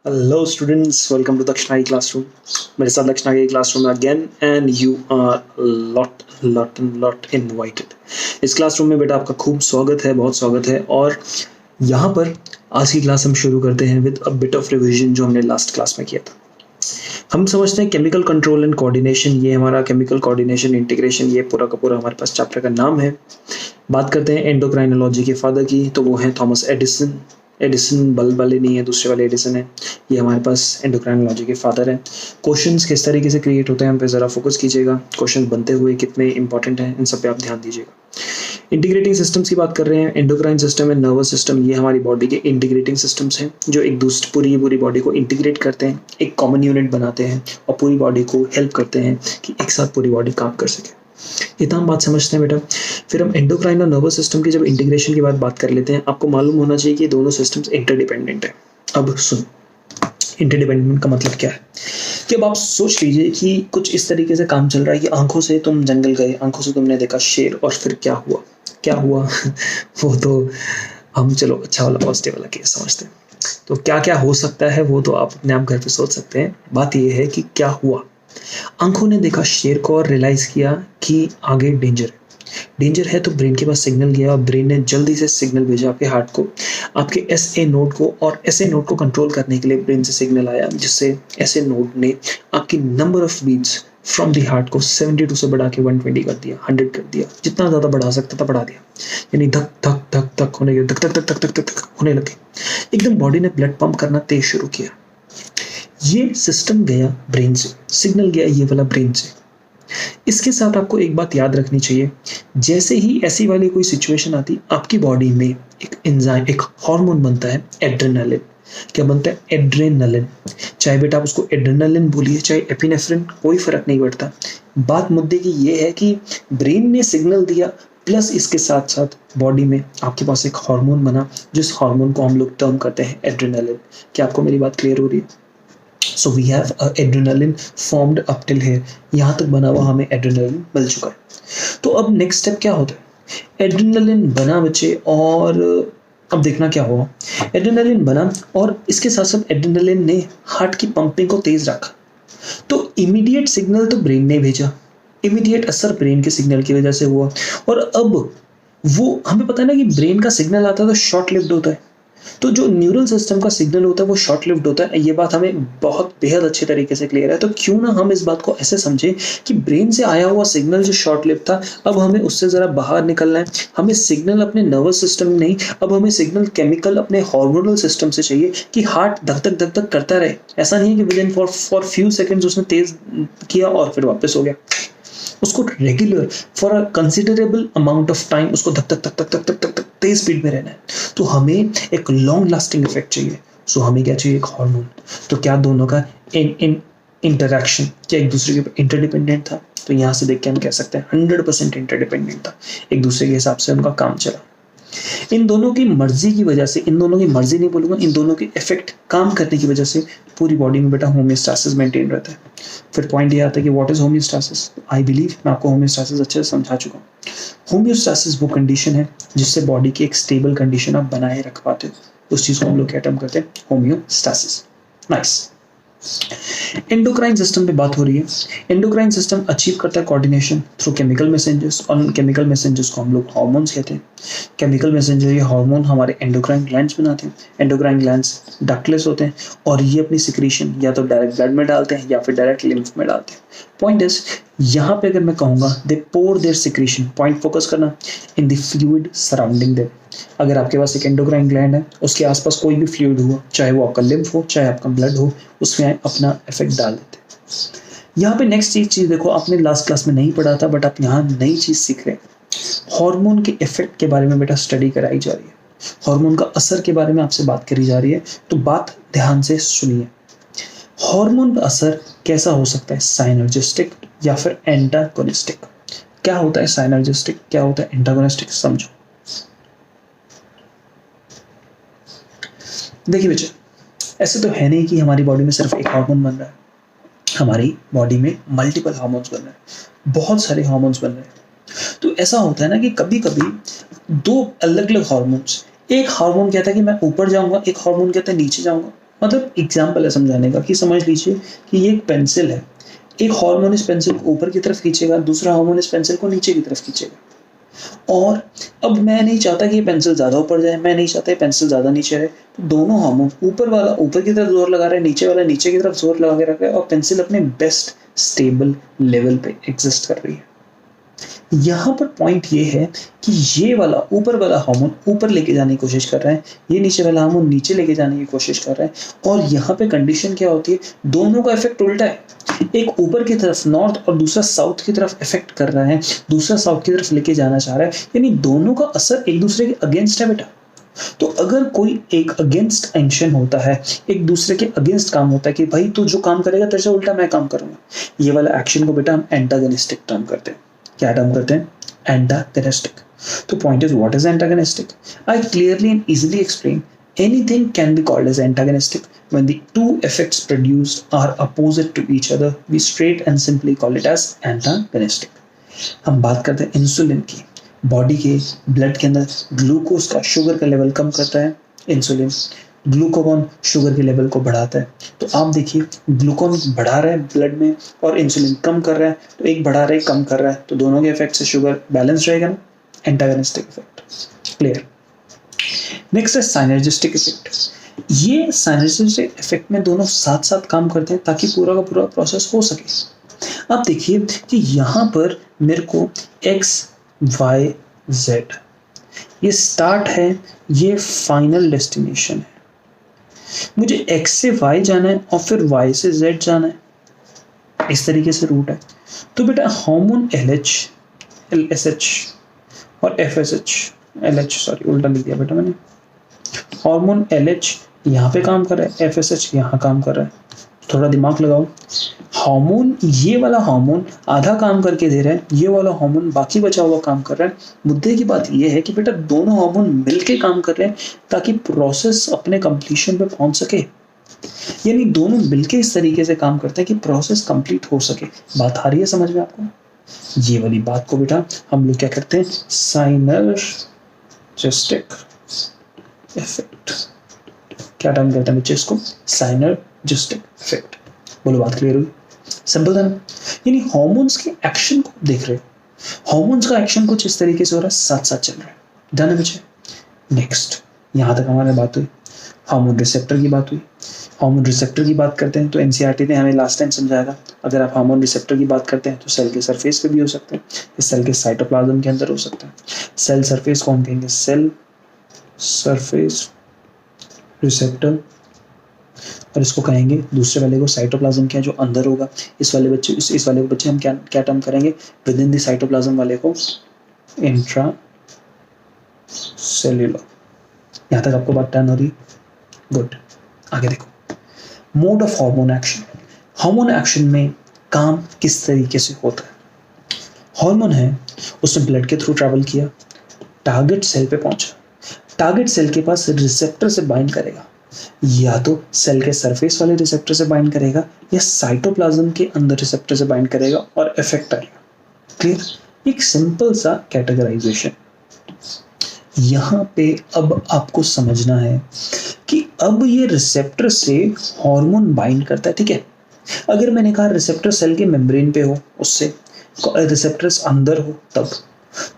Hello students, welcome to Dakshinagi classroom. मेरे साथ Dakshinagi classroom में again and you are lot invited. इस classroom में बेटा आपका खूब स्वागत है, बहुत स्वागत है. और यहाँ पर आज की क्लास हम शुरू करते हैं with a bit of revision जो हमने लास्ट क्लास में किया था. हम समझते हैं केमिकल कंट्रोल एंड कोऑर्डिनेशन, ये हमारा केमिकल कोऑर्डिनेशन इंटीग्रेशन, ये पूरा का पूरा हमारे पास चैप्टर का नाम है. बात करते हैं एंडोक्राइनोलॉजी के फादर की, तो वो हैं थॉमस एडिसन. एडिसन बल्ब वाले नहीं है, दूसरे वाले एडिसन है. ये हमारे पास एंडोक्राइनोलॉजी के फादर हैं. क्वेश्चंस किस तरीके से क्रिएट होते हैं हम पे ज़रा फोकस कीजिएगा. क्वेश्चंस बनते हुए कितने इंपॉर्टेंट हैं, इन सब पे आप ध्यान दीजिएगा. इंटीग्रेटिंग सिस्टम्स की बात कर रहे हैं. Endocrine system and nervous system, ये हमारी बॉडी के इंटीग्रेटिंग सिस्टम्स हैं जो एक दूसरे पूरी बॉडी को इंटीग्रेट करते हैं, एक कॉमन यूनिट बनाते हैं और पूरी बॉडी को हेल्प करते हैं कि एक साथ पूरी बॉडी काम कर सके. इतना हम बात समझते हैं बेटा. फिर हम एंडोक्राइन और नर्वस सिस्टम की जब इंटीग्रेशन की बात कर लेते हैं, आपको मालूम होना चाहिए कि दोनों सिस्टम्स इंटरडिपेंडेंट है. अब सुन, इंटरडिपेंडेंट का मतलब क्या है कि अब आप सोच लीजिए कि कुछ इस तरीके से काम चल रहा है कि आंखों से तुम जंगल गए, आंखों से तुमने देखा शेर, और फिर क्या हुआ वो तो हम चलो अच्छा वाला पॉजिटिव वाला केस समझते हैं. तो क्या क्या हो सकता है वो तो आप अपने आप घर पे सोच सकते हैं. बात ये है कि क्या हुआ. आंखों ने देखा शेर को और रियलाइज किया कि आगे डेंजर है. तो ब्रेन के पास सिग्नल गया और ब्रेन ने जल्दी से सिग्नल भेजा आपके हार्ट को, आपके एसए नोड को. और एसए नोड को कंट्रोल करने के लिए ब्रेन से सिग्नल आया, जिससे एसए नोड ने आपकी number of beats from the heart को 72 से बढ़ा के 120 कर दिया, 100 कर दिया. जितना ज़्यादा बढ़ा सकता था बढ़ा दिया. यानी धक धक धक धक होने लगे, धक धक धक धक धक धक होने लगे. एकदम बॉडी ने ब्लड पंप करना तेज शुरू किया. ये सिस्टम गया ब्रेन से, सिग्नल गया ये वाला ब्रेन से. इसके साथ आपको एक बात याद रखनी चाहिए, जैसे ही ऐसी वाली कोई सिचुएशन आती, आपकी बॉडी में एक एंजाइम, एक हार्मोन बनता है एड्रेनालिन. क्या बनता है? एड्रेनालिन. चाहे बेटा आप उसको एड्रेनालिन बोलिए चाहे एपिनेफ्रिन, कोई फर्क नहीं पड़ता. बात मुद्दे की ये है कि ब्रेन ने सिग्नल दिया, प्लस इसके साथ साथ बॉडी में आपके पास एक हार्मोन बना, जिस हार्मोन को हम लोग टर्म करते हैं एड्रेनालिन. क्या आपको मेरी बात क्लियर हो रही है? So we have adrenaline formed up till here. यहाँ तक बना हुआ हमें एड्रेनालिन मिल चुका है. तो अब नेक्स्ट स्टेप क्या होता है? एड्रेनालिन बना बच्चे, और अब देखना क्या हुआ. एड्रेनालिन बना और इसके साथ साथ एड्रेनालिन ने हार्ट की पंपिंग को तेज रखा. तो इमीडिएट सिग्नल तो ब्रेन ने भेजा, इमीडिएट असर ब्रेन के सिग्नल की वजह से हुआ. और अब वो हमें पता है ना कि ब्रेन का सिग्नल आता है तो शॉर्ट लिव्ड होता है. तो जो न्यूरल सिस्टम का सिग्नल होता है वो शॉर्ट लिव्ड होता है. ये बात हमें बहुत बेहद अच्छे तरीके से क्लियर है. तो क्यों ना हम इस बात को ऐसे समझें कि ब्रेन से आया हुआ सिग्नल जो शॉर्ट लिव्ड था, अब हमें उससे जरा बाहर निकलना है. हमें सिग्नल अपने नर्वस सिस्टम में नहीं, अब हमें सिग्नल केमिकल अपने हार्मोनल सिस्टम से चाहिए कि हार्ट धक धक धक धक करता रहे. ऐसा नहीं है कि with in for few seconds उसने तेज किया और फिर वापस हो गया. उसको regular for a considerable amount of time उसको धक धक धक धक धक धक धक तेज स्पीड में रहना है. तो हमें एक लॉन्ग लास्टिंग इफेक्ट चाहिए. सो हमें क्या चाहिए? एक हार्मोन. तो क्या दोनों का इंटरैक्शन क्या एक दूसरे के ऊपर इंटरडिपेंडेंट था? तो यहाँ से देख के हम कह सकते हैं 100% इंटरडिपेंडेंट था. एक दूसरे के हिसाब से उनका काम चला. इन दोनों की मर्जी की वजह से, इन दोनों की मर्जी नहीं बोलूंगा, इन दोनों के इफेक्ट काम करने की वजह से पूरी बॉडी में बेटा होमियोस्टेसिस मेंटेन रहता है. फिर पॉइंट ये आता है कि what is homeostasis. I believe मैं आपको होमियोस्टेसिस अच्छे से समझा चुका हूँ. होमियोस्टेसिस वो कंडीशन है जिससे बॉडी की एक स्टेबल कंडीशन आप बनाए रख पाते हो. उस चीज को हम लोग क्या टर्म करते हैं? होमियोस्टेसिस. नाइस. एंडोक्राइन सिस्टम पे बात हो रही है. एंडोक्राइन सिस्टम अचीव करता है कोऑर्डिनेशन थ्रू केमिकल मैसेंजर्स, और केमिकल मैसेंजर्स को हम लोग हार्मोन्स कहते हैं. केमिकल मैसेंजर ये हार्मोन हमारे एंडोक्राइन ग्लैंड्स बनाते हैं. एंडोक्राइन ग्लैंड्स डक्टलेस होते हैं और ये अपनी सिक्रीशन या तो डायरेक्ट ब्लड में डालते हैं या फिर डायरेक्ट लिम्फ में डालते हैं. पॉइंट इज, यहाँ पे अगर मैं कहूँगा दे पोर देयर सिक्रीशन, पॉइंट फोकस करना, in the fluid surrounding them. अगर आपके पास एक एंडोक्राइन ग्लैंड है, उसके आसपास कोई भी फ्लूइड हो, चाहे वो आपका लिम्फ हो चाहे आपका ब्लड हो, उसमें अपना इफेक्ट डाल देते हैं. यहाँ पे नेक्स्ट चीज देखो, आपने लास्ट क्लास में नहीं पढ़ा था बट आप यहाँ नई चीज सीख रहे हैं. हार्मोन के इफेक्ट के बारे में बेटा स्टडी कराई जा रही है. हार्मोन का असर के बारे में आपसे बात करी जा रही है. तो बात ध्यान से सुनिए. हार्मोन का असर कैसा हो सकता है? साइनर्जिस्टिक या फिर एंटागोनिस्टिक. क्या होता है साइनर्जिस्टिक, क्या होता है एंटागोनिस्टिक, समझो. देखिए बच्चे, ऐसे तो है नहीं कि हमारी बॉडी में सिर्फ एक हार्मोन बन रहा है. हमारी बॉडी में मल्टीपल हार्मोन्स बन रहे हैं, बहुत सारे हार्मोन्स बन रहे हैं. तो ऐसा होता है ना कि कभी कभी दो अलग अलग हार्मोन्स, एक हार्मोन कहता है कि मैं ऊपर जाऊंगा, एक हार्मोन कहता है नीचे जाऊंगा. मतलब एग्जाम्पल है समझाने का कि समझ लीजिए कि ये एक पेंसिल है, एक हार्मोन इस पेंसिल को ऊपर की तरफ खींचेगा, दूसरा हार्मोन इस पेंसिल को नीचे की तरफ खींचेगा। और अब मैं नहीं चाहता कि ये पेंसिल ज़्यादा ऊपर जाए, मैं नहीं चाहता ये पेंसिल ज़्यादा नीचे रहे, तो दोनों हार्मोन, ऊपर वाला ऊपर की तरफ जोर लगा रहा है, नीचे वाला नीचे की तरफ जोर लगा के रखा है, और पेंसिल अपने बेस्ट स्टेबल लेवल पे एग्जिस्ट कर रही है। यहाँ पर पॉइंट ये है कि ये वाला ऊपर वाला हार्मोन ऊपर लेके जाने की कोशिश कर रहा है, ये नीचे वाला हार्मोन नीचे लेके जाने की कोशिश कर रहा है, और यहाँ पे कंडीशन क्या होती है, दोनों का इफेक्ट उल्टा है। एक ऊपर की तरफ नॉर्थ और दूसरा साउथ की तरफ इफेक्ट कर रहा है, दूसरा साउथ की तरफ लेके जाना चाह रहा है, यानी दोनों का असर एक दूसरे के अगेंस्ट है बेटा। तो अगर कोई एक अगेंस्ट एक्शन होता है, एक दूसरे के अगेंस्ट काम होता है कि भाई तू जो काम करेगा तेरे से उल्टा मैं काम करूंगा, ये वाला एक्शन को बेटा हम एंटागनिस्टिक टर्म करते हैं। क्या टर्म करते हैं? एंटागनिस्टिक। तो point is what is antagonistic? I clearly and easily explain anything can be called as antagonistic when the two effects produced are opposite to each other. We straight and simply call it as antagonistic. हम बात करते हैं insulin की। Body के blood के अंदर glucose का, sugar का लेवल कम करता है इंसुलिन, ग्लूकागॉन शुगर के लेवल को बढ़ाता है। तो आप देखिए ग्लूकागॉन बढ़ा रहा है ब्लड में और इंसुलिन कम कर रहा है, तो एक बढ़ा रहा है कम कर रहा है, तो दोनों के इफेक्ट से शुगर बैलेंस रहेगा ना, एंटागनिस्टिक इफेक्ट। क्लियर? नेक्स्ट है साइनर्जिस्टिक इफेक्ट। ये साइनर्जिस्टिक इफेक्ट में दोनों साथ साथ काम करते हैं ताकि पूरा का पूरा प्रोसेस हो सके। आप देखिए कि यहाँ पर मेरे को XYZ ये स्टार्ट है, ये फाइनल डेस्टिनेशन है। मुझे X से Y जाना है और फिर Y से Z जाना है, इस तरीके से रूट है। तो बेटा हार्मोन LH, LSH और FSH, LH सॉरी उल्टा लिख दिया बेटा मैंने, हार्मोन LH यहाँ पे काम कर रहा है, FSH यहाँ काम कर रहा है। थोड़ा दिमाग लगाओ, हार्मोन ये वाला हार्मोन आधा काम करके दे रहा है, ये वाला हार्मोन बाकी बचा हुआ काम कर रहा है। मुद्दे की बात ये है कि बेटा दोनों हार्मोन मिलके काम कर रहे हैं ताकि प्रोसेस अपने कंप्लीशन पे पहुंच सके, यानी दोनों मिलके इस तरीके से काम करते हैं कि प्रोसेस कंप्लीट हो सके। बात आ रही है समझ में आपको? ये वाली बात को बेटा हम लोग क्या करते हैं, साइनर्जिस्टिक इफेक्ट। क्या टर्म कहते हैं बच्चे इसको? साइनर्जिस्टिक इफेक्ट। बोलो बात क्लियर हुई? सिंपल था ना? यानी हॉर्मोन्स के एक्शन को देख रहे हो, हॉर्मोन्स का एक्शन कुछ इस तरीके से हो रहा है, साथ साथ चल रहा है। डन है बच्चे? नेक्स्ट यहाँ तक हमारी बात हुई, हार्मोन रिसेप्टर की बात हुई। हार्मोन रिसेप्टर की बात करते हैं तो एनसीईआरटी ने हमें लास्ट टाइम समझाया था, अगर आप हार्मोन रिसेप्टर की बात करते हैं तो सेल के सरफेस पे भी हो सकते हैं, इस सेल के साइटोप्लाज्म के अंदर हो सकता है। सेल सरफेस कौन कहेंगे? सेल सरफेस रिसेप्टर, और इसको कहेंगे दूसरे वाले को साइटोप्लाज्म क्या जो अंदर होगा। इस वाले बच्चे इस वाले को बच्चे हम क्या टर्म करेंगे? विद इन द साइटोप्लाज्म वाले को इंट्रा सेल्यूलर। यहाँ तक आपको बात टर्न हो रही? गुड। आगे देखो, mode of hormone action. Hormone action में काम किस तरीके से होता है? हार्मोन है, उसने ब्लड के थ्रू ट्रैवल किया, टारगेट सेल पे पहुंचा, टारगेट सेल के पास रिसेप्टर से बाइंड करेगा, या तो सेल के सरफेस वाले रिसेप्टर से बाइंड करेगा या साइटोप्लाज्म के अंदर रिसेप्टर से बाइंड करेगा और इफेक्ट आएगा। क्लियर? एक सिंपल सा कैटेगराइजेशन। यहाँ पे अब आपको समझना है कि अब ये रिसेप्टर से हार्मोन बाइंड करता है, ठीक है? अगर मैंने कहा रिसेप्टर सेल के मेम्ब्रेन पे हो, उससे रिसेप्टर्स अंदर हो तब,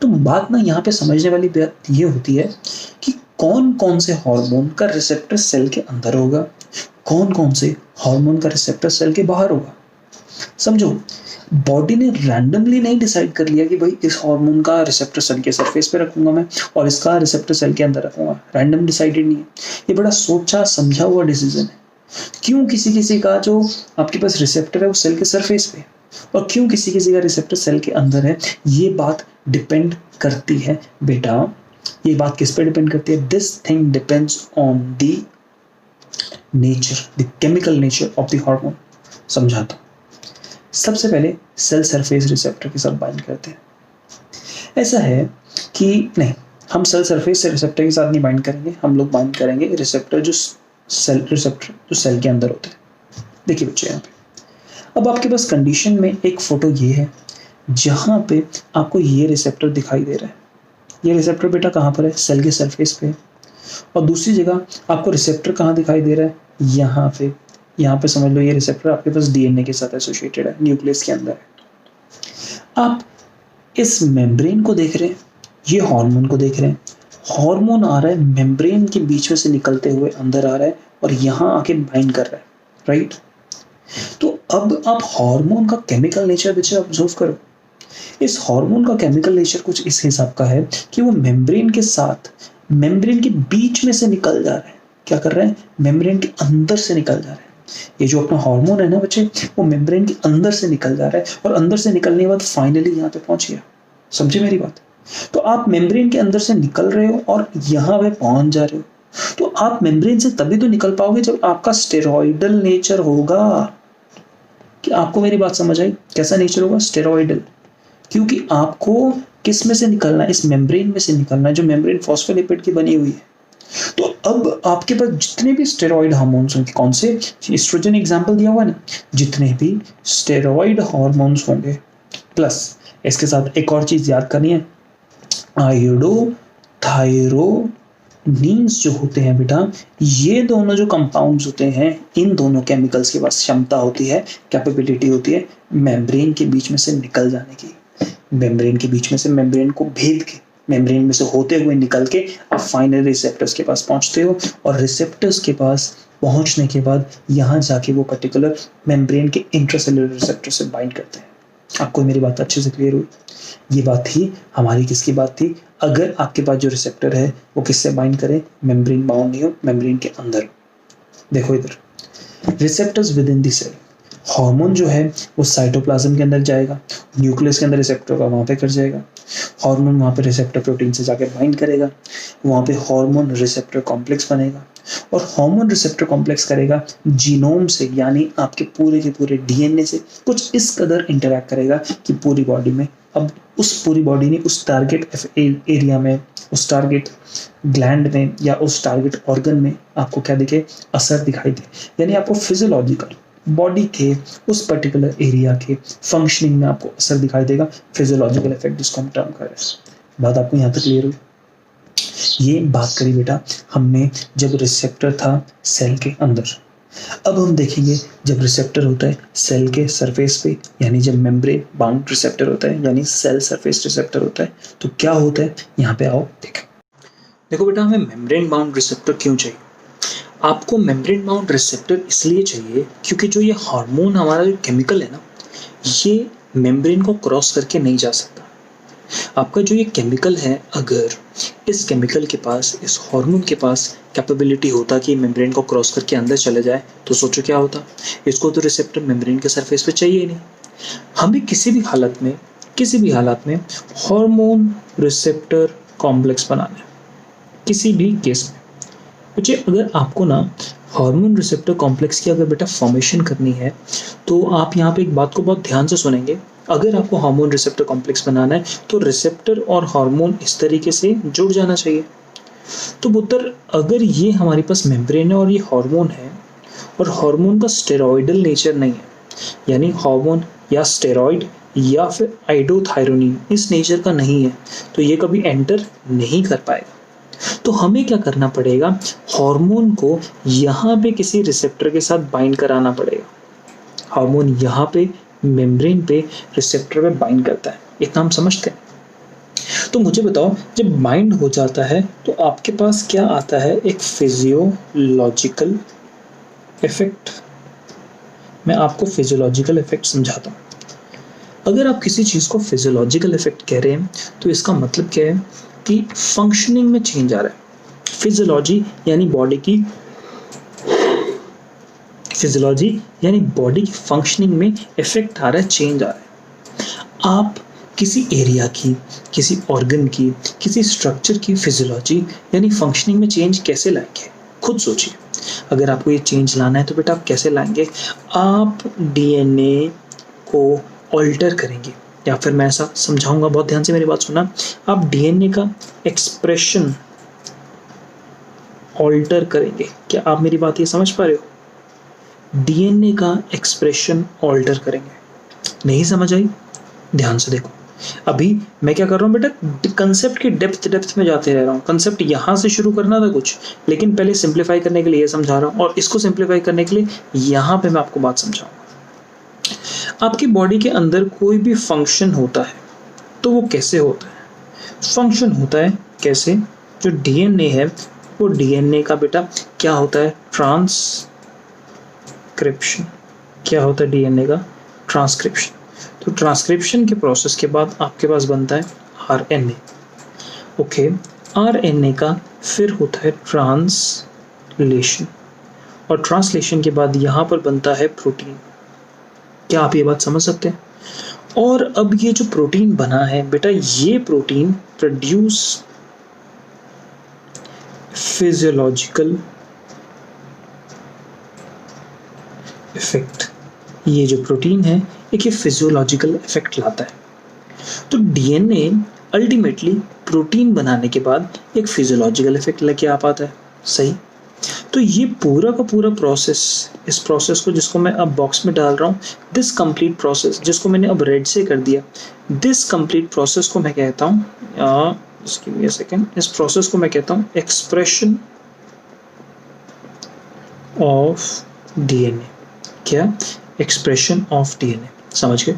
तो बात ना यहाँ पे समझने वाली बात ये होती है कि कौन कौन से हार्मोन का रिसेप्टर सेल के अंदर होगा, कौन कौन से हार्मोन का रिसेप्टर सेल के बाहर होगा। समझो, बॉडी ने रैंडमली नहीं डिसाइड कर लिया कि भाई इस हार्मोन का रिसेप्टर सेल के सरफेस पे रखूंगा मैं और इसका रिसेप्टर सेल के अंदर रखूंगा। रैंडम डिसाइडेड नहीं है, ये बड़ा सोचा समझा हुआ डिसीजन है। क्यों किसी किसी का जो आपके पास रिसेप्टर है वो सेल के सरफेस पे और क्यों किसी किसी का रिसेप्टर सेल के अंदर है, ये बात डिपेंड करती है बेटा। ये बात किस पे डिपेंड करती है? This thing depends on the nature, the chemical nature of the hormone. समझाता हूं। सबसे पहले सेल सरफेस रिसेप्टर के साथ बाइंड करते हैं। ऐसा है कि नहीं, हम सेल सरफेस से रिसेप्टर के साथ नहीं बाइंड करेंगे, हम लोग बाइंड करेंगे रिसेप्टर जो सेल के अंदर होते हैं। देखिए बच्चे, यहाँ पे अब आपके पास कंडीशन में एक फोटो ये है जहाँ पे आपको ये रिसेप्टर दिखाई दे रहा है। ये रिसेप्टर बेटा कहाँ पर है? सेल के सरफेस पे। और दूसरी जगह आपको रिसेप्टर कहाँ दिखाई दे रहा है? यहाँ पे समझ लो ये रिसेप्टर आपके पास डीएनए के साथ एसोसिएटेड है, न्यूक्लियस के अंदर है। आप इस मेम्ब्रेन को देख रहे हैं, ये हार्मोन को देख रहे हैं, हार्मोन आ रहा है मेम्ब्रेन के बीच में से निकलते हुए अंदर आ रहा है और यहाँ आके बाइंड कर रहा है, राइट। तो अब आप हार्मोन का केमिकल नेचर बच्चे ऑब्जर्व करो। इस हार्मोन का केमिकल नेचर कुछ इस हिसाब का है कि वो मेम्ब्रेन के साथ, मेम्ब्रेन के बीच में से निकल जा रहा है। क्या कर रहा है? मेम्ब्रेन के अंदर से निकल जा रहा है। ये जो अपना हार्मोन है ना बच्चे, वो मेम्ब्रेन के अंदर से निकल जा रहा है और अंदर से निकलने के बाद फाइनली यहाँ पे पहुंच गया। समझे मेरी बात? तो आप मेम्ब्रेन के अंदर से निकल रहे हो और यहाँ पे पहुंच जा रहे हो। तो आप मेम्ब्रेन से तभी तो निकल पाओगे जब आपका स्टेरॉइडल नेचर होगा। कि आपको मेरी बात समझ आई? कैसा नेचर होगा? स्टेरॉइडल। क्योंकि आपको किस में से निकलना है? इस मेम्ब्रेन में से निकलना है, जो मेम्ब्रेन फॉस्फोलिपिड की बनी हुई है। तो अब आपके पास जितने भी स्टेरॉइड हार्मोन्स होंगे, कौन से? एस्ट्रोजन एग्जांपल दिया हुआ है ना, जितने भी स्टेरॉइड हार्मोन्स होंगे, प्लस इसके साथ एक और चीज याद करनी है, आयोडोथायरोनीन्स जो होते हैं बेटा, ये दोनों जो कंपाउंड्स होते हैं, इन दोनों केमिकल्स के पास क्षमता होती है, कैपेबिलिटी होती है मेम्ब्रेन के बीच में से निकल जाने की। मेम्ब्रेन के बीच में से, मेम्ब्रेन को भेद के, मेम्ब्रेन में से होते हुए निकल के आप फाइनल रिसेप्टर्स के पास पहुंचते हो और रिसेप्टर्स के पास पहुंचने के बाद यहाँ जाके वो पर्टिकुलर मेम्ब्रेन के इंट्रासेलुलर रिसेप्टर से बाइंड करते हैं। आपको मेरी बात अच्छे से क्लियर हुई? ये बात थी हमारी किसकी बात थी? अगर आपके पास जो रिसेप्टर है वो किससे बाइंड करे? मेम्ब्रेन बाउंड नहीं हो, मेम्ब्रेन के अंदर। देखो इधर, receptors within the cell. Hormone जो है वो साइटोप्लाज्म के अंदर जाएगा, न्यूक्लियस के अंदर रिसेप्टर का वहाँ पे कर जाएगा, हार्मोन वहाँ पे रिसेप्टर प्रोटीन से जाके बाइंड करेगा, वहाँ पे हार्मोन रिसेप्टर कॉम्प्लेक्स बनेगा और हार्मोन रिसेप्टर कॉम्प्लेक्स करेगा जीनोम से, यानी आपके पूरे के पूरे डीएनए से कुछ इस कदर इंटरैक्ट करेगा कि पूरी बॉडी में, अब उस पूरी बॉडी ने उस टारगेट एरिया में, उस टारगेट ग्लैंड में या उस टारगेट ऑर्गन में आपको क्या दिखे? असर दिखाई दे। यानी आपको फिजियोलॉजिकल बॉडी के उस पर्टिकुलर एरिया के फंक्शनिंग में आपको असर दिखाई देगा, फिजियोलॉजिकल इफेक्ट जिसको हम टर्म कर रहे हैं। बात आपको यहाँ तक क्लियर हुई? ये बात करी बेटा हमने जब रिसेप्टर था सेल के अंदर। अब हम देखेंगे जब रिसेप्टर होता है सेल के सरफेस पे, यानी जब मेम्ब्रेन बाउंड रिसेप्टर होता है, यानी सेल सरफेस रिसेप्टर होता है, तो क्या होता है? यहाँ पे आओ देखें। देखो बेटा, हमें मेम्ब्रेन बाउंड रिसेप्टर क्यों चाहिए? आपको मेम्ब्रेन बाउंड रिसेप्टर इसलिए चाहिए क्योंकि जो ये हार्मोन हमारा जो केमिकल है ना, ये मेम्ब्रेन को क्रॉस करके नहीं जा सकता। आपका जो ये केमिकल है, अगर इस केमिकल के पास, इस हार्मोन के पास कैपेबिलिटी होता कि मेम्ब्रेन को क्रॉस करके अंदर चले जाए, तो सोचो क्या होता? इसको तो रिसेप्टर मेम्ब्रेन के सरफेस पे चाहिए ही नहीं। हमें किसी भी हालत में हार्मोन रिसेप्टर कॉम्प्लेक्स बनाना है, किसी भी केस में। बच्चे, अगर आपको ना हार्मोन रिसेप्टर कॉम्प्लेक्स की अगर बेटा फॉर्मेशन करनी है, तो आप यहाँ पे एक बात को बहुत ध्यान से सुनेंगे। अगर आपको हार्मोन रिसेप्टर कॉम्प्लेक्स बनाना है तो रिसेप्टर और हार्मोन इस तरीके से जुड़ जाना चाहिए। तो पुत्र, अगर ये हमारे पास मेम्ब्रेन है और ये हार्मोन है और हार्मोन का स्टेरॉइडल नेचर नहीं है, यानी हार्मोन या स्टेरॉइड या फिर आयोडोथायरोनिन इस नेचर का नहीं है, तो ये कभी एंटर नहीं कर पाएगा। तो हमें क्या करना पड़ेगा? हार्मोन को यहाँ पे किसी रिसेप्टर के साथ बाइंड कराना पड़ेगा। हार्मोन यहाँ पे मेम्ब्रेन पे रिसेप्टर पे बाइंड करता है, इतना हम समझते हैं। तो मुझे बताओ, जब बाइंड हो जाता है तो आपके पास क्या आता है? एक फिजियोलॉजिकल इफेक्ट। मैं आपको फिजियोलॉजिकल इफेक्ट समझाता हूँ। अगर आप किसी चीज को फिजियोलॉजिकल इफेक्ट कह रहे हैं तो इसका मतलब क्या है कि फंक्शनिंग में चेंज आ रहा है। फिजियोलॉजी यानी बॉडी की फंक्शनिंग में इफेक्ट आ रहा है, चेंज आ रहा है। आप किसी एरिया की, किसी ऑर्गन की, किसी स्ट्रक्चर की फिजियोलॉजी यानी फंक्शनिंग में चेंज कैसे लाएंगे? खुद सोचिए। अगर आपको ये चेंज लाना है तो बेटा आप कैसे लाएंगे? आप डीएनए को ऑल्टर करेंगे, या फिर मैं ऐसा समझाऊंगा, बहुत ध्यान से मेरी बात सुनना। आप डीएनए का एक्सप्रेशन ऑल्टर करेंगे। क्या आप मेरी बात ये समझ पा रहे हो? डीएनए का एक्सप्रेशन ऑल्टर करेंगे। नहीं समझ आई? ध्यान से देखो। अभी मैं क्या कर रहा हूँ बेटा, कंसेप्ट की डेप्थ में जाते रह रहा हूँ। कंसेप्ट यहाँ से शुरू करना था कुछ, लेकिन पहले सिंप्लीफाई करने के लिए ये समझा रहा हूँ, और इसको सिंप्लीफाई करने के लिए यहाँ पे मैं आपको बात समझाऊंगा। आपकी बॉडी के अंदर कोई भी फंक्शन होता है तो वो कैसे होता है? फंक्शन होता है कैसे? जो डीएनए है वो डीएनए का बेटा क्या होता है? ट्रांसक्रिप्शन। क्या होता है डीएनए का? ट्रांसक्रिप्शन। तो ट्रांसक्रिप्शन के प्रोसेस के बाद आपके पास बनता है आरएनए। ओके, आरएनए का फिर होता है ट्रांसलेशन, और ट्रांसलेशन के बाद यहाँ पर बनता है प्रोटीन। क्या आप ये बात समझ सकते हैं? और अब ये जो प्रोटीन बना है बेटा, ये प्रोटीन प्रोड्यूस फिजियोलॉजिकल इफेक्ट। ये जो प्रोटीन है एक ये फिजियोलॉजिकल इफेक्ट लाता है। तो डीएनए अल्टीमेटली प्रोटीन बनाने के बाद एक फिजियोलॉजिकल इफेक्ट लेके आ पाता है। सही? तो ये पूरा का पूरा प्रोसेस, इस प्रोसेस को जिसको मैं अब बॉक्स में डाल रहा हूँ, दिस कंप्लीट प्रोसेस, जिसको मैंने अब रेड से कर दिया, दिस कंप्लीट प्रोसेस को मैं कहता हूँ, गिव मी अ सेकंड, इस प्रोसेस को मैं कहता हूँ एक्सप्रेशन ऑफ डीएनए। क्या? Expression of DNA. समझ गए?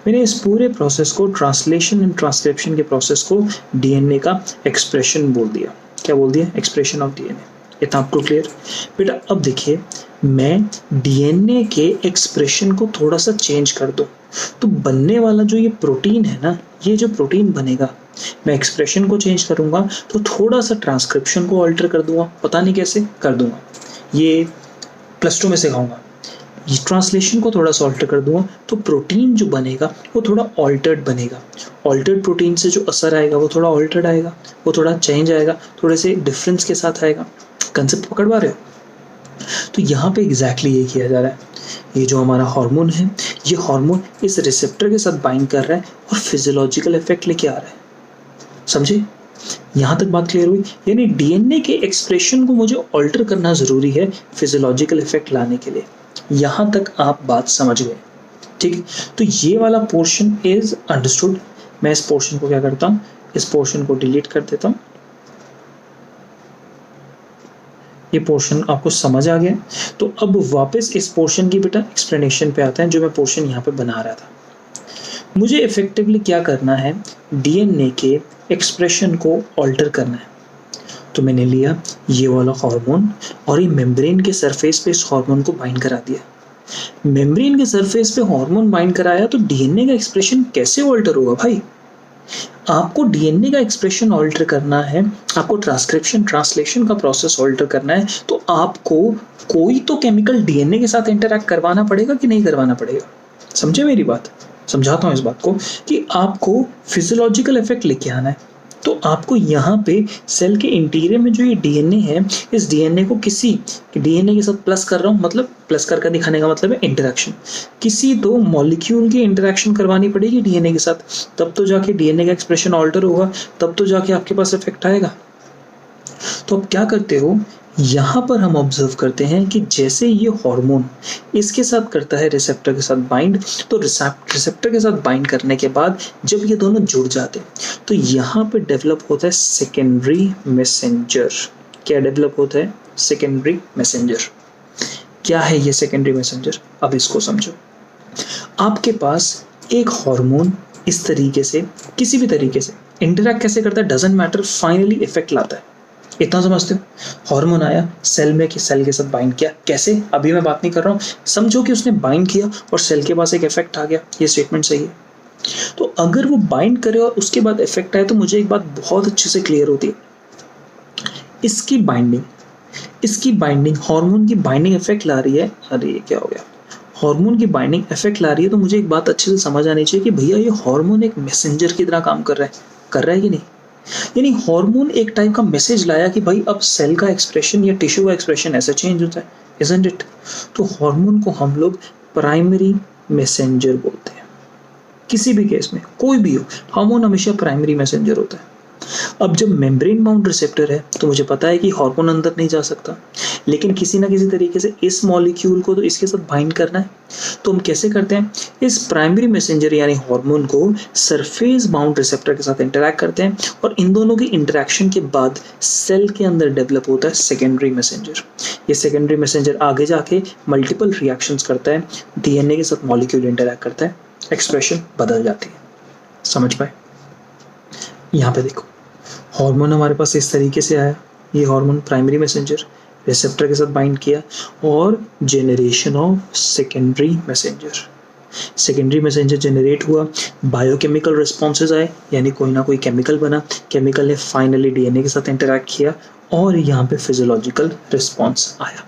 मैंने इस पूरे प्रोसेस को, ट्रांसलेशन एंड ट्रांसक्रिप्शन के प्रोसेस को, डीएनए का एक्सप्रेशन बोल दिया। क्या बोल दिया? Expression of DNA. इतना आपको क्लियर? बेटा अब देखिए, मैं डीएनए के एक्सप्रेशन को थोड़ा सा चेंज कर दूं तो बनने वाला जो ये प्रोटीन है ना, ये जो प्रोटीन बनेगा, मैं एक्सप्रेशन को चेंज करूंगा तो थोड़ा सा ट्रांसक्रिप्शन को ऑल्टर कर दूंगा। पता नहीं कैसे कर दूंगा, ये +2 में सिखाऊंगा। ये ट्रांसलेशन को थोड़ा सा ऑल्टर कर दूंगा तो प्रोटीन जो बनेगा वो थोड़ा ऑल्टर्ड बनेगा। ऑल्टर्ड प्रोटीन से जो असर आएगा वो थोड़ा ऑल्टर्ड आएगा, वो थोड़ा चेंज आएगा, थोड़े से डिफरेंस के साथ आएगा। कंसेप्ट पकड़ पा रहे हो? तो यहाँ पे एग्जैक्टली ये किया जा रहा है। ये जो हमारा हार्मोन है, ये हार्मोन इस रिसेप्टर के साथ बाइंड कर रहा है और फिजियोलॉजिकल इफेक्ट लेके आ रहा है। समझे? यहाँ तक बात क्लियर हुई? यानी डीएनए के एक्सप्रेशन को मुझे ऑल्टर करना जरूरी है फिजियोलॉजिकल इफेक्ट लाने के लिए। यहाँ तक आप बात समझ गए? ठीक है, तो ये वाला पोर्शन इज अंडरस्टूड। मैं इस पोर्शन को क्या करता हूँ, इस पोर्शन को डिलीट कर देता हूँ। ये पोर्शन आपको समझ आ गया? तो अब वापस इस पोर्शन की बेटा एक्सप्लेनेशन पे आता है, जो मैं पोर्शन यहाँ पे बना रहा था। मुझे इफेक्टिवली क्या करना है, डीएनए के एक्सप्रेशन को ऑल्टर करना है। तो मैंने लिया ये वाला हार्मोन और ये मेम्ब्रेन के सरफेस पे इस हार्मोन को बाइंड करा दिया। मेम्ब्रेन के सरफेस पे हार्मोन बाइंड कराया तो डीएनए का एक्सप्रेशन कैसे ऑल्टर होगा भाई? आपको डीएनए का एक्सप्रेशन ऑल्टर करना है, आपको ट्रांसक्रिप्शन ट्रांसलेशन का प्रोसेस ऑल्टर करना है, तो आपको कोई तो केमिकल डीएनए के साथ इंटरैक्ट करवाना पड़ेगा कि नहीं करवाना पड़ेगा? समझे मेरी बात? समझाता हूँ इस बात को कि आपको फिजियोलॉजिकल इफेक्ट लेके आना है। तो आपको यहाँ पे सेल के इंटीरियर में जो ये डीएनए है, इस डीएनए को किसी डीएनए के साथ प्लस कर रहा हूँ, मतलब प्लस करके दिखाने का मतलब है इंटरेक्शन। किसी दो मॉलिक्यूल की इंटरेक्शन करवानी पड़ेगी डीएनए के साथ, तब तो जाके डीएनए का एक्सप्रेशन ऑल्टर होगा, तब तो जाके आपके पास इफेक्ट आएगा। तो अब क्या करते हो, यहाँ पर हम ऑब्जर्व करते हैं कि जैसे ये हार्मोन इसके साथ करता है रिसेप्टर के साथ बाइंड, तो रिसेप्टर के साथ बाइंड करने के बाद जब ये दोनों जुड़ जाते तो यहाँ पे डेवलप होता है सेकेंडरी मैसेंजर। क्या डेवलप होता है? Secondary messenger. क्या है ये सेकेंडरी मैसेंजर? अब इसको समझो। आपके पास एक हार्मोन इस तरीके से, किसी भी तरीके से इंटरैक्ट कैसे करता है डजंट मैटर, फाइनली इफेक्ट लाता है। इतना समझते हो? हार्मोन आया सेल में कि सेल के साथ बाइंड किया, कैसे अभी मैं बात नहीं कर रहा हूँ, समझो कि उसने बाइंड किया और सेल के पास एक इफेक्ट आ गया। ये स्टेटमेंट सही है? तो अगर वो बाइंड करे और उसके बाद इफेक्ट आए तो मुझे एक बात बहुत अच्छे से क्लियर होती है, इसकी बाइंडिंग हार्मोन की बाइंडिंग इफेक्ट ला रही है। अरे ये क्या हो गया, हार्मोन की बाइंडिंग इफेक्ट ला रही है, तो मुझे एक बात अच्छे से समझ आनी चाहिए कि भैया ये हार्मोन एक मैसेंजर की तरह काम कर रहा है कि नहीं? यानी हार्मोन एक टाइप का मैसेज लाया कि भाई अब सेल का एक्सप्रेशन या टिश्यू का एक्सप्रेशन ऐसे चेंज होता है, इजंट इट? तो हार्मोन को हम लोग प्राइमरी मैसेंजर बोलते हैं। किसी भी केस में कोई भी हो, हार्मोन हमेशा प्राइमरी मैसेंजर होता है। अब जब मेम्ब्रेन बाउंड रिसेप्टर है तो मुझे पता है कि हार्मोन अंदर नहीं जा सकता, लेकिन किसी ना किसी तरीके से इस मॉलिक्यूल को तो इसके साथ बाइंड करना है। तो हम कैसे करते हैं, इस प्राइमरी मैसेंजर यानी हार्मोन को सरफेस बाउंड रिसेप्टर के साथ इंटरैक्ट करते हैं और इन दोनों की इंटरैक्शन के बाद सेल के अंदर डेवलप होता है सेकेंडरी मैसेंजर। ये सेकेंडरी मैसेंजर आगे जाके मल्टीपल रिएक्शंस करता है, डीएनए के साथ मॉलिक्यूल इंटरैक्ट करता है, एक्सप्रेशन बदल जाती है। समझ पाए? यहाँ पे देखो, हार्मोन हमारे पास इस तरीके से आया, ये हार्मोन प्राइमरी मैसेंजर रिसेप्टर के साथ बाइंड किया और generation of secondary messenger. Secondary messenger generate हुआ, बायोकेमिकल रिस्पॉन्सेज आए, यानी कोई ना कोई केमिकल बना, केमिकल ने फाइनली डीएनए के साथ इंटरैक्ट किया और यहाँ पे फिजियोलॉजिकल रिस्पॉन्स आया।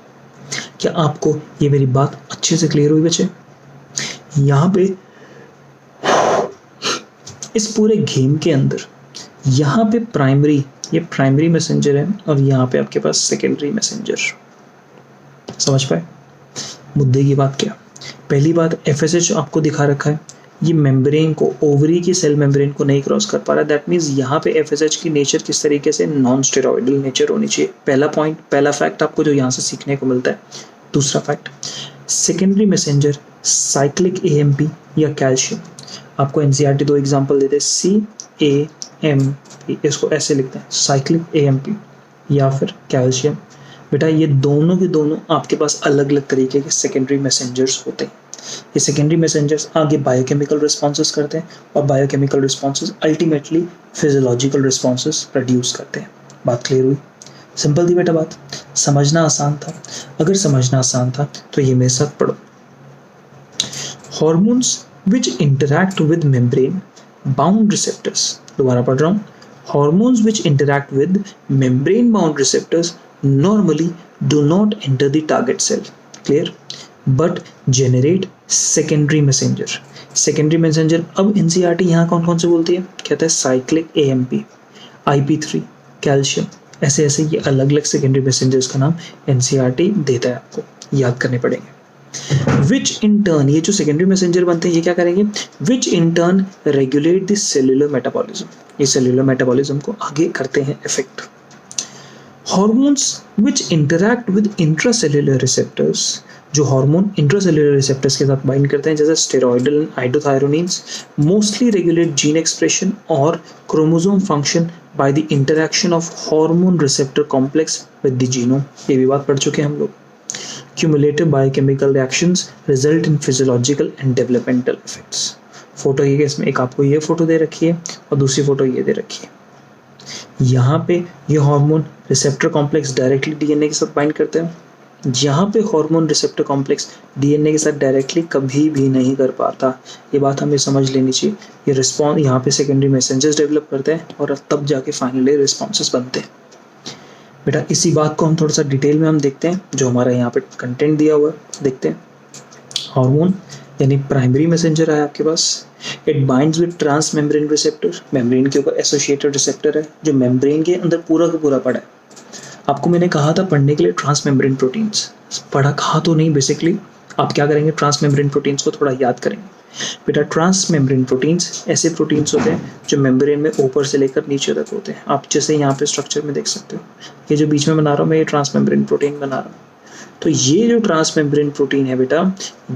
क्या आपको ये मेरी बात अच्छे से क्लियर हुई बच्चे? यहाँ पे इस पूरे गेम के अंदर यहाँ पे प्राइमरी, ये प्राइमरी मैसेंजर है और यहाँ पे आपके पास सेकेंडरी मैसेंजर। समझ पाए मुद्दे की बात? क्या पहली बात, FSH आपको दिखा रखा है, ये मेम्ब्रेन को, ओवरी की सेल मेम्ब्रेन को नहीं क्रॉस कर पा रहा। दैट मीन्स यहाँ पे FSH की नेचर किस तरीके से, नॉन स्टेरॉइडल नेचर होनी चाहिए। पहला पॉइंट, पहला फैक्ट आपको जो यहाँ से सीखने को मिलता है। दूसरा fact, secondary messenger cyclic AMP या कैल्शियम। आपको NCERT 2 एग्जाम्पल देते हैं, CAMP, इसको ऐसे लिखते हैं, साइक्लिक AMP या फिर कैल्शियम। बेटा ये दोनों के दोनों आपके पास अलग अलग तरीके के सेकेंडरी मैसेंजर्स होते हैं। ये सेकेंडरी मैसेंजर्स आगे बायोकेमिकल रिस्पॉन्सेस करते हैं और biochemical responses ultimately physiological responses produce करते हैं। बात क्लियर हुई? सिंपल थी बेटा बात, समझना आसान था? अगर समझना आसान था तो ये मेरे साथ पढ़ो। Hormones which interact with membrane bound receptors, दोबारा पढ़ रहा हूँ, hormones which interact with membrane bound receptors normally do not enter the target cell, clear, but generate secondary messenger. secondary messenger अब NCERT यहाँ कौन कौन से बोलती है, कहता है साइक्लिक AMP, IP3, कैल्शियम, ऐसे ऐसे ये अलग अलग सेकेंडरी मैसेंजर्स का नाम NCERT देता है, आपको याद करने पड़ेंगे। विच इन टर्न, ये जो सेकेंडरी मैसेंजर बनते हैं ये क्या करेंगे, which in turn regulate the cellular metabolism, ये सेल्यूलर मेटाबॉलिज्म को आगे करते हैं effect. Hormones which interact with intracellular receptors, जो हार्मोन इंट्रासेल्यूलर रिसेप्टर्स के साथ बाइंड करते हैं, जैसे steroidal iodothyronines, mostly regulate gene expression और chromosome function by the interaction of hormone receptor complex with the genome. ये भी बात पढ़ चुके हैं हम लोग। Cumulative biochemical reactions result in physiological and developmental effects. Photo ये इसमें एक आपको ये फोटो दे रखी है और दूसरी फोटो ये दे रखी है। यहाँ पे ये hormone receptor complex directly DNA के साथ बाइंड करते हैं, यहाँ पे हार्मोन रिसेप्टर कॉम्प्लेक्स डीएनए के साथ डायरेक्टली कभी भी नहीं कर पाता। ये बात हमें समझ लेनी चाहिए। ये रिस्पॉन्स यहाँ पे सेकेंडरी मैसेंजर्स डेवलप करते हैं और तब जाके फाइनली रिस्पॉन्सेस बनते हैं। बेटा इसी बात को हम थोड़ा सा डिटेल में हम देखते हैं, जो हमारा यहाँ पे कंटेंट दिया हुआ है देखते हैं। हार्मोन यानी प्राइमरी मैसेंजर है आपके पास, it binds with trans membrane receptor, membrane के ऊपर एसोसिएटेड रिसेप्टर है जो मेम्ब्रेन के अंदर पूरा का पूरा पड़ा है। आपको मैंने कहा था पढ़ने के लिए ट्रांस मेम्ब्रेन प्रोटीन्स, पढ़ा कहा तो नहीं, बेसिकली आप क्या करेंगे, ट्रांस मेम्ब्रेन प्रोटीन्स को थोड़ा याद करेंगे। बेटा ट्रांस मेम्ब्रेन प्रोटीन्स ऐसे प्रोटीन्स होते हैं जो मेम्ब्रेन में ऊपर से लेकर नीचे तक होते हैं। आप जैसे यहाँ पे स्ट्रक्चर में देख सकते हो, ये जो बीच में बना रहा हूँ मैं, ये ट्रांस मेम्ब्रेन प्रोटीन बना रहा हूँ। तो ये जो ट्रांस मेम्ब्रेन प्रोटीन है बेटा,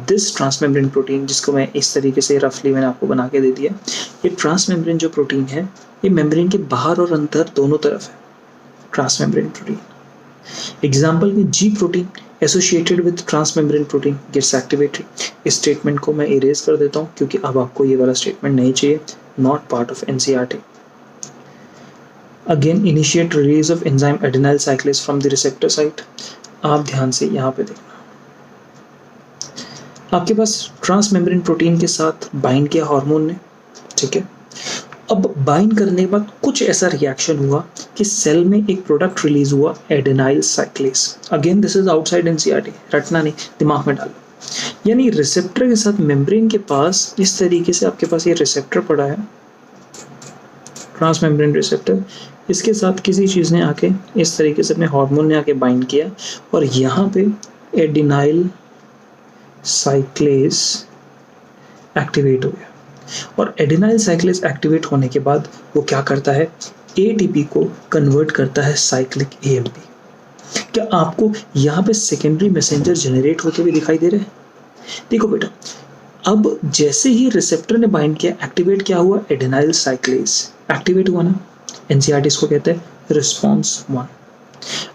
दिस ट्रांस मेम्ब्रेन प्रोटीन, जिसको मैं इस तरीके से रफली मैंने आपको बना के दे दिया, ये ट्रांस मेम्ब्रेन जो प्रोटीन है ये मेम्ब्रेन के बाहर और अंदर दोनों तरफ है, ट्रांस मेम्ब्रेन प्रोटीन। एग्जाम्पल में G protein associated with transmembrane protein gets activated. इस स्टेटमेंट को मैं इरेज कर देता हूँ क्योंकि अब आपको ये वाला स्टेटमेंट नहीं चाहिए, not part of NCERT. Again initiate release of enzyme adenyl cyclase from the receptor site. आप ध्यान से यहाँ पे देखना, आपके पास ट्रांसमेम्ब्रेन प्रोटीन के साथ बाइंड किया हार्मोन ने, ठीक है। अब बाइंड करने के बाद कुछ ऐसा रिएक्शन हुआ कि सेल में एक प्रोडक्ट रिलीज हुआ adenyl cyclase. Again this is outside NCERT, रटना नहीं, दिमाग में डालो। यानी रिसेप्टर के साथ मेम्ब्रेन के पास इस तरीके से आपके पास ये रिसेप्टर पड़ा है, ट्रांसमेम्ब्रेन रिसेप्टर, इसके साथ किसी चीज ने आके इस तरीके से अपने हार्मोन ने आके बाइंड किया और यहाँ पे एडेनाइल साइक्लेज एक्टिवेट हो गया। और एडेनाइल साइक्लेज एक्टिवेट होने के बाद वो क्या करता है, एटीपी को कन्वर्ट करता है साइक्लिक एएमपी। क्या आपको यहाँ पे सेकेंडरी मैसेंजर जनरेट होते हुए दिखाई दे रहे हैं? देखो बेटा, अब जैसे ही रिसेप्टर ने बाइंड किया, एक्टिवेट क्या हुआ? एडेनाइल साइक्लेज एक्टिवेट हुआ ना। एनसीईआरटी इसको कहते हैं रिस्पॉन्स 1।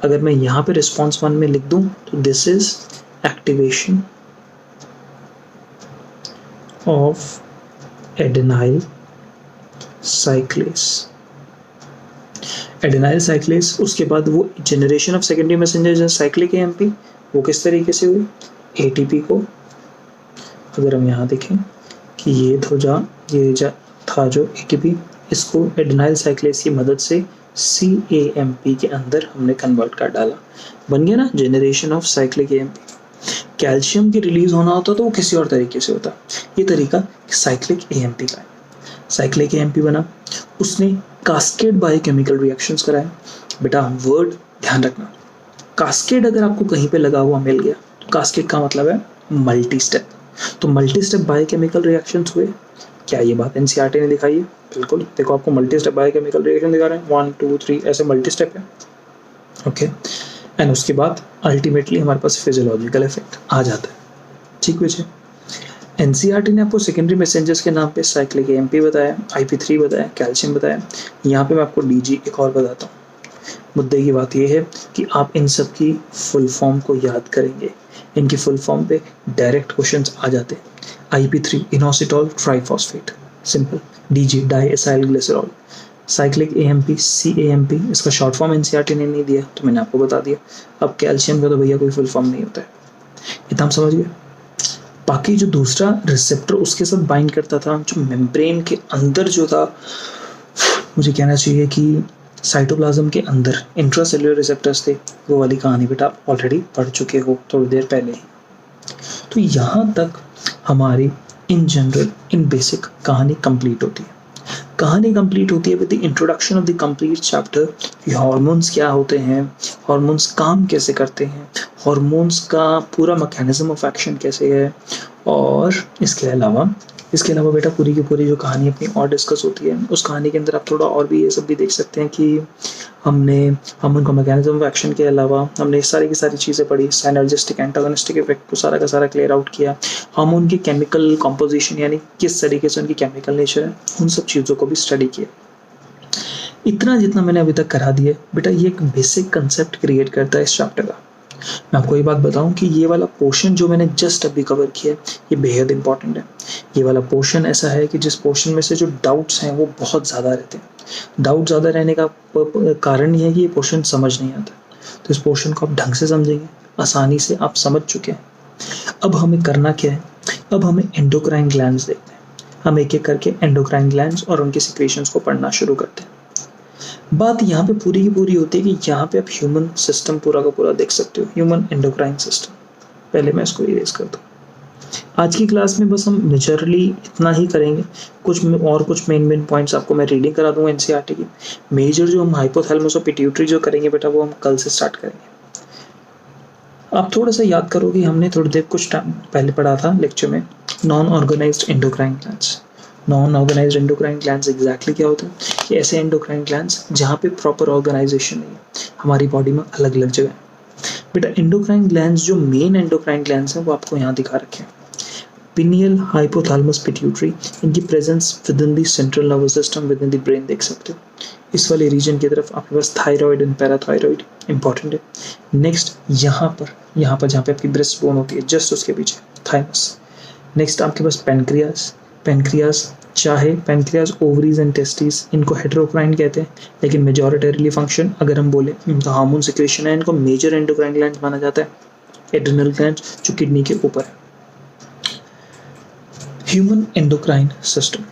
अगर मैं यहाँ पे रिस्पॉन्स 1 में लिख दूं तो this is activation of adenyl cyclase. Adenyl cyclase, उसके बाद वो generation of secondary messenger cyclic AMP, वो किस तरीके से हुई? एटीपी को अगर हम यहाँ देखें कि ये था जो एटीपी, इसको एडेनाइल साइक्लेज की मदद से सीएएमपी के अंदर हमने कन्वर्ट कर डाला, बन गया ना generation of cyclic AMP. Calcium की रिलीज होना होता तो वो किसी और तरीके से होता, ये तरीका साइक्लिक एएमपी का है। साइक्लिक एएमपी बना, उसने कास्केड बायोकेमिकल रिएक्शंस कराए। बेटा वर्ड ध्यान रखना, कास्केड अगर आपको कहीं पे लगा हुआ मिल गया तो कास्केड का मतलब है मल्टी स्टेप। तो मल्टी स्टेप बायोकेमिकल रिएक्शंस हुए। क्या ये बात एनसीईआरटी ने दिखाई है? बिल्कुल। देखो आपको मल्टी स्टेप बायोकेमिकल रिएक्शन दिखा रहे हैं, 1 2 3 ऐसे मल्टी स्टेप है। ओके, एंड उसके बाद अल्टीमेटली हमारे पास फिजियोलॉजिकल इफेक्ट आ जाता है। ठीक बच्चे, एनसीईआरटी ने आपको सेकेंडरी मैसेंजर्स के नाम पे साइक्लिक एएमपी बताया, IP3 बताया, कैल्शियम बताया। यहाँ पे मैं आपको डीजी एक और बताता हूँ। मुद्दे की बात यह है कि आप इन सब की फुल फॉर्म को याद करेंगे, इनकी फुल फॉर्म पे डायरेक्ट क्वेश्चंस आ जाते हैं। IP3 inositol triphosphate, simple. DG di acyl glycerol. Cyclic AMP CAMP, इसका शॉर्ट फॉर्म एनसीईआरटी ने नहीं दिया तो मैंने आपको बता दिया। अब कैल्शियम का तो भैया कोई फुल फॉर्म नहीं होता है, इतना हम समझ गए। बाकी जो दूसरा रिसेप्टर उसके साथ बाइंड करता था, जो मेम्ब्रेन के अंदर जो था, मुझे कहना चाहिए कि साइटोप्लाज्म के अंदर इंट्रासेल्युलर रिसेप्टर्स थे, वो वाली कहानी बेटा आप ऑलरेडी पढ़ चुके हो थोड़ी देर पहले ही। तो यहाँ तक हमारी इन जनरल इन बेसिक कहानी कंप्लीट होती है। कहानी कंप्लीट होती है with the introduction of the complete chapter कि हार्मोन्स क्या होते हैं, हार्मोन्स काम कैसे करते हैं, हार्मोन्स का पूरा मैकेनिज्म ऑफ एक्शन कैसे है, और इसके अलावा बेटा पूरी की पूरी जो कहानी अपनी और डिस्कस होती है, उस कहानी के अंदर आप थोड़ा और भी ये सब भी देख सकते हैं कि हमने हार्मोन का मैकेनिज्म ऑफ एक्शन के अलावा हमने सारी की सारी चीज़ें पढ़ी, साइनर्जिस्टिक एंटागोनिस्टिक इफेक्ट को सारा का सारा क्लियर आउट किया, हार्मोन की केमिकल कॉम्पोजिशन यानी किस तरीके से उनकी केमिकल नेचर है, उन सब चीज़ों को भी स्टडी किया। इतना जितना मैंने अभी तक करा दिया बेटा, ये एक बेसिक कंसेप्ट क्रिएट करता है इस चैप्टर का। मैं आपको ये बात बताऊं कि ये वाला पोर्शन जो मैंने जस्ट अभी कवर किया ये बेहद इंपॉर्टेंट है। ये वाला पोर्शन ऐसा है कि जिस पोर्शन में से जो डाउट्स हैं वो बहुत ज़्यादा रहते हैं। डाउट ज़्यादा रहने का कारण ये है कि ये पोर्शन समझ नहीं आता, तो इस पोर्शन को आप ढंग से समझेंगे, आसानी से आप समझ चुके हैं। अब हमें करना क्या है? अब हमें एंडोक्राइन ग्लैंड्स देखते हैं। हम एक एक करके एंडोक्राइन ग्लैंड्स और उनके सिक्रेशंस को पढ़ना शुरू करते हैं। बात यहाँ पे पूरी की पूरी होती है कि यहाँ पे आप ह्यूमन सिस्टम पूरा का पूरा देख सकते हो, ह्यूमन एंडोक्राइन सिस्टम। पहले मैं इसको इरेज कर दूँ। आज की क्लास में बस हम नेचुरली इतना ही करेंगे, कुछ मेन पॉइंट्स आपको मैं रीडिंग करा दूंगा एनसीईआरटी की। मेजर जो हम हाइपोथैलेमस और पिट्यूटरी जो करेंगे बेटा, वो हम कल से स्टार्ट करेंगे। आप थोड़ा सा याद करो कि हमने थोड़ी देर कुछ टाइम पहले पढ़ा था लेक्चर में non organized endocrine glands. Non organized endocrine glands exactly क्या होते हैं? कि ऐसे एंडोक्राइन ग्लैंड्स जहाँ पे प्रॉपर ऑर्गेनाइजेशन नहीं है, हमारी बॉडी में अलग अलग जगह बेटा। एंडोक्राइन ग्लैंड्स जो मेन एंडोक्राइन ग्लैंड्स हैं वो आपको यहाँ दिखा रखे हैं। पिनियल, हाइपोथैलेमस, पिट्यूटरी, इनकी presence with in the central nervous system, with in the brain देख सकते हो। इस वाले रीजन की तरफ आपके पास थायराइड एंड पैराथायराइड इंपॉर्टेंट है। नेक्स्ट यहाँ पर जहाँ पे आपकी ब्रेस्ट बोन होती है, जस्ट उसके पीछे थाइमस। नेक्स्ट आपके पास पेनक्रियास, चाहे पेनक्रियास, ओवरीज एंड टेस्टिस, इनको हेटेरोक्राइन कहते हैं, लेकिन मेजॉरिटरीली फंक्शन अगर हम बोले तो हार्मोन सिक्रेशन है, इनको मेजर एंडोक्राइन ग्लैंड्स माना जाता है। एड्रिनल ग्लैंड्स जो किडनी के ऊपर है। Human endocrine system.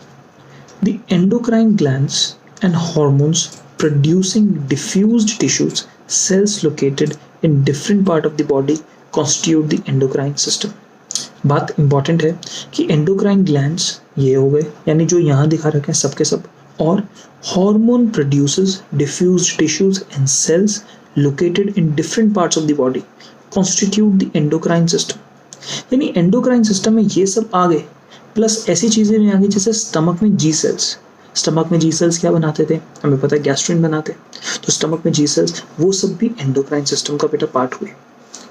The endocrine glands and hormones producing diffused tissues, cells located in different part of the body constitute the endocrine system. बात इंपॉर्टेंट है कि एंडोक्राइन ग्लैंड्स ये हो गए, यानी जो यहाँ दिखा रखे हैं सबके सब, और hormone produces diffused tissues and cells located in different parts of the body constitute the endocrine system. यानी एंडोक्राइन सिस्टम में ये सब आ गए, प्लस ऐसी चीज़ें भी आ गई जैसे स्टमक में जी सेल्स। स्टमक में जी सेल्स क्या बनाते थे, हमें पता है गैस्ट्रिन बनाते। तो स्टमक में जी सेल्स वो सब भी एंडोक्राइन सिस्टम का बेटा पार्ट हुए।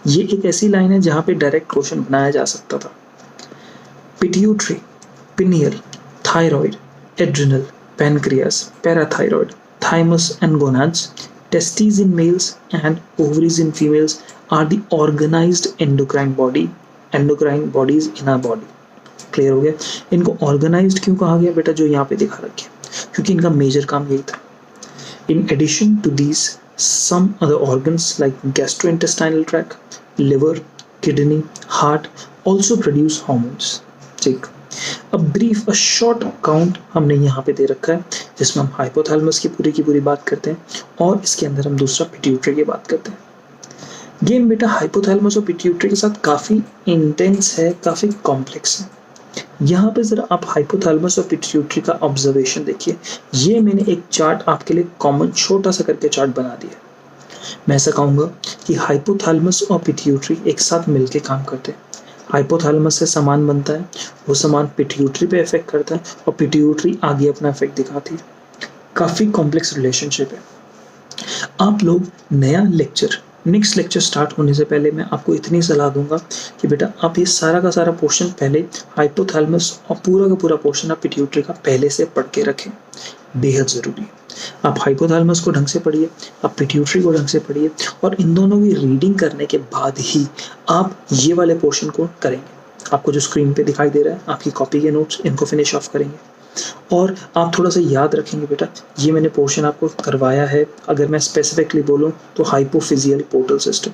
ये एक ऐसी लाइन है जहाँ पे डायरेक्ट क्वेश्चन बनाया जा सकता था। Pituitary, pineal, thyroid, adrenal, pancreas, parathyroid, thymus and gonads, testes in males and ovaries in females are the organized endocrine bodies in our body. Clear हो गया? इनको ऑर्गेनाइज्ड क्यों कहा गया बेटा, जो यहाँ पे दिखा रखे, क्योंकि इनका मेजर काम यही था। In addition to these, some other organs like gastrointestinal tract, liver, kidney, heart also produce hormones. ठीक, a brief a short account हमने यहाँ पे दे रखा है जिसमें हम हाइपोथैलेमस की पूरी बात करते हैं और इसके अंदर हम दूसरा पिट्यूटरी की बात करते हैं। गेम बेटा हाइपोथैलेमस और पिट्यूटरी के साथ काफ़ी इंटेंस है, काफ़ी कॉम्प्लेक्स है। यहाँ पे जरा आप हाइपोथैलेमस और पिट्यूटरी का ऑब्जर्वेशन देखिए। ये मैंने एक चार्ट आपके लिए कॉमन छोटा सा करके चार्ट बना दिया। मैं ऐसा कहूँगा कि हाइपोथैलेमस और पिट्यूटरी एक साथ मिलके काम करते हैं। हाइपोथैलेमस से सामान बनता है, वो सामान पिट्यूटरी पे इफेक्ट करता है और पिट्यूटरी आगे अपना इफेक्ट दिखाती है। काफ़ी कॉम्प्लेक्स रिलेशनशिप है। आप लोग नया लेक्चर, नेक्स्ट लेक्चर स्टार्ट होने से पहले मैं आपको इतनी सलाह दूंगा कि बेटा आप ये सारा का सारा पोर्शन पहले हाइपोथैलेमस और पूरा का पूरा पोर्शन आप पिट्यूटरी का पहले से पढ़ के रखें, बेहद ज़रूरी है। आप हाइपोथैलेमस को ढंग से पढ़िए, आप पिट्यूटरी को ढंग से पढ़िए और इन दोनों की रीडिंग करने के बाद ही आप ये वाले पोर्शन को करेंगे। आपको जो स्क्रीन पे दिखाई दे रहा है आपकी कॉपी के नोट्स, इनको फिनिश ऑफ करेंगे और आप थोड़ा सा याद रखेंगे बेटा, ये मैंने पोर्शन आपको करवाया है। अगर मैं स्पेसिफिकली बोलूँ तो हाइपोफिजियल पोर्टल सिस्टम,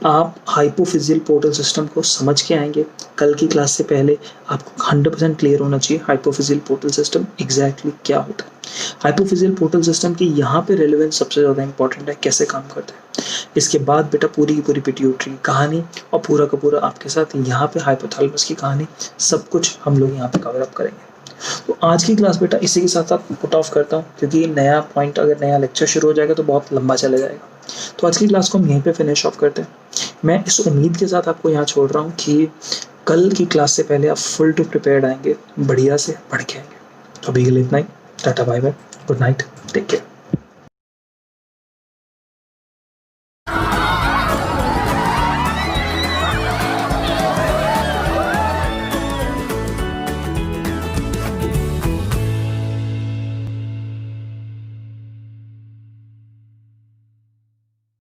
आप हाइपोफिजियल पोर्टल सिस्टम को समझ के आएंगे। कल की क्लास से पहले आपको 100% क्लियर होना चाहिए हाइपोफिजियल पोर्टल सिस्टम एग्जैक्टली क्या होता है। हाइपोफिजियल पोर्टल सिस्टम की यहाँ पे रेलेवेंस सबसे ज़्यादा इंपॉर्टेंट है, कैसे काम करता है। इसके बाद बेटा पूरी की पूरी पिट्यूटरी कहानी और पूरा का पूरा आपके साथ यहाँ पे हाइपोथैलेमस की कहानी, सब कुछ हम लोग यहाँ पे कवर अप करेंगे। तो आज की क्लास बेटा इसी के साथ साथ पुट ऑफ करता हूँ, क्योंकि नया पॉइंट अगर नया लेक्चर शुरू हो जाएगा तो बहुत लंबा चला जाएगा। तो आज की क्लास को हम यहीं पे फिनिश ऑफ करते हैं। मैं इस उम्मीद के साथ आपको यहाँ छोड़ रहा हूँ कि कल की क्लास से पहले आप फुल टू प्रिपेयर्ड आएंगे, बढ़िया से पढ़ के आएंगे। तो अभी के लिए इतना ही, tata bye bye, good night, take care.